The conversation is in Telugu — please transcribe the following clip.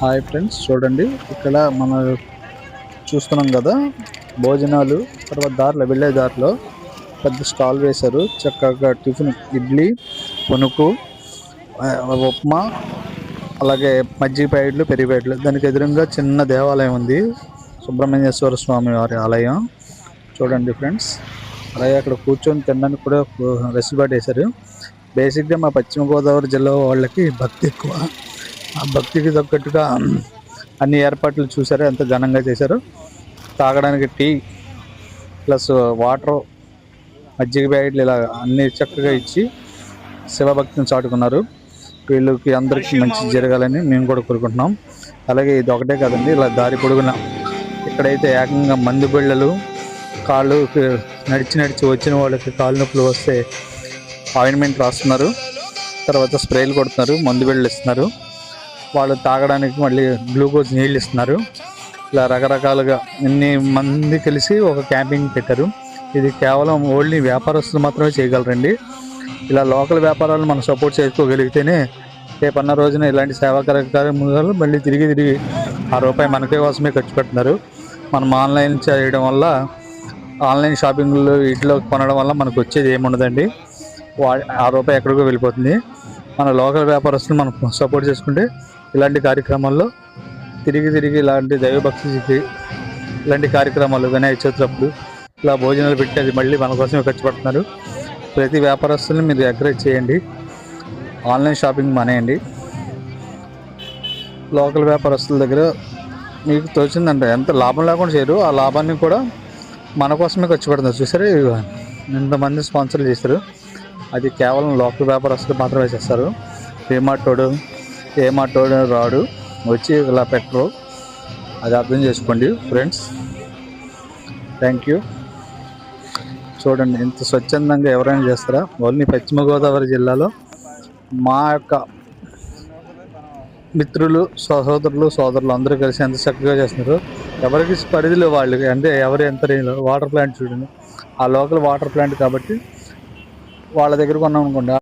హాయ్ ఫ్రెండ్స్, చూడండి ఇక్కడ మనం చూస్తున్నాం కదా భోజనాలు. తర్వాత దారిలో వెళ్ళే దారిలో పెద్ద స్టాల్ వేశారు. చక్కగా టిఫిన్ ఇడ్లీ, పునుకు, ఉప్మా, అలాగే మజ్జిగ ప్యాకెట్లు, పెరుగు ప్యాకెట్లు. దానికి ఎదురుగా చిన్న దేవాలయం ఉంది, సుబ్రహ్మణ్యేశ్వర స్వామి వారి ఆలయం. చూడండి ఫ్రెండ్స్, అలాగే అక్కడ కూర్చొని తినడానికి కూడా వెసులుబాటు వేశారు. బేసిక్గా మా పశ్చిమ గోదావరి జిల్లా వాళ్ళకి భక్తి ఎక్కువ. ఆ భక్తికి తగ్గట్టుగా అన్ని ఏర్పాట్లు చూసారు, ఎంత ఘనంగా చేశారు. తాగడానికి టీ ప్లస్ వాటర్, మజ్జిగ ప్యాకెట్లు ఇలా అన్ని చక్కగా ఇచ్చి శివభక్తిని చాటుకున్నారు. వీళ్ళకి అందరికీ మంచి జరగాలని మేము కూడా కోరుకుంటున్నాం. అలాగే ఇది ఒకటే కాదండి, ఇలా దారి పొడుగున ఇక్కడైతే ఏకంగా మందు బిళ్ళలు, కాళ్ళు నడిచి వచ్చిన వాళ్ళకి కాళ్ళు నొప్పులు వస్తే ఆయింట్మెంట్ రాస్తున్నారు. తర్వాత స్ప్రేలు కొడుతున్నారు, మందు బిళ్ళలు ఇస్తున్నారు. వాళ్ళు తాగడానికి మళ్ళీ గ్లూకోజ్ నీళ్ళు ఇస్తున్నారు. ఇలా రకరకాలుగా ఎన్ని మంది కలిసి ఒక క్యాంపింగ్ పెట్టారు. ఇది కేవలం ఓన్లీ వ్యాపారస్తులు మాత్రమే చేయగలరండి. ఇలా లోకల్ వ్యాపారాలు మనం సపోర్ట్ చేసుకోగలిగితేనే రేపన్న రోజున ఇలాంటి సేవా కార్యక్రమాలు మళ్ళీ తిరిగి ఆ రూపాయి మనకే కోసమే ఖర్చు పెడుతున్నారు. మనం ఆన్లైన్ చేయడం వల్ల, ఆన్లైన్ షాపింగ్లో వీటిలో కొనడం వల్ల మనకు వచ్చేది ఏముండదండి. ఆ రూపాయి ఎక్కడికో వెళ్ళిపోతుంది. మన లోకల్ వ్యాపారస్తులు మనం సపోర్ట్ చేసుకుంటే ఇలాంటి కార్యక్రమాల్లో తిరిగి ఇలాంటి దైవభక్తికి ఇలాంటి కార్యక్రమాలు, వినాయక చవితి అప్పుడు ఇలా భోజనాలు పెట్టేది మళ్ళీ మన కోసమే ఖర్చు పెడుతున్నారు. ప్రతి వ్యాపారస్తుల్ని మీరు ఎంకరేజ్ చేయండి, ఆన్లైన్ షాపింగ్ మానేయండి. లోకల్ వ్యాపారస్తుల దగ్గర మీకు తోచిందంటే ఎంత లాభం లేకుండా చేయరు, ఆ లాభాన్ని కూడా మన కోసమే ఖర్చు పెడుతున్నారు. చూసారు, ఎంతమంది స్పాన్సర్లు చేస్తారు. అది కేవలం లోకల్ వ్యాపారస్తులు మాత్రమే చేస్తారు. ఏమాటోడు రాడు, వచ్చి ఇలా పెట్టరు. అది అర్థం చేసుకోండి ఫ్రెండ్స్. Thank you. చూడండి, ఇంత స్వచ్ఛందంగా ఎవరైనా చేస్తారా? ఓన్లీ పశ్చిమ గోదావరి జిల్లాలో మా యొక్క మిత్రులు, సోదరులు అందరూ కలిసి ఎంత చక్కగా చేస్తున్నారు. ఎవరికి పరిధిలో వాళ్ళకి, అంటే ఎవరు ఎంత రేంజ్లో. వాటర్ ప్లాంట్ చూడండి, ఆ లోకల్ వాటర్ ప్లాంట్ కాబట్టి వాళ్ళ దగ్గర కొన్నాం అనుకోండి,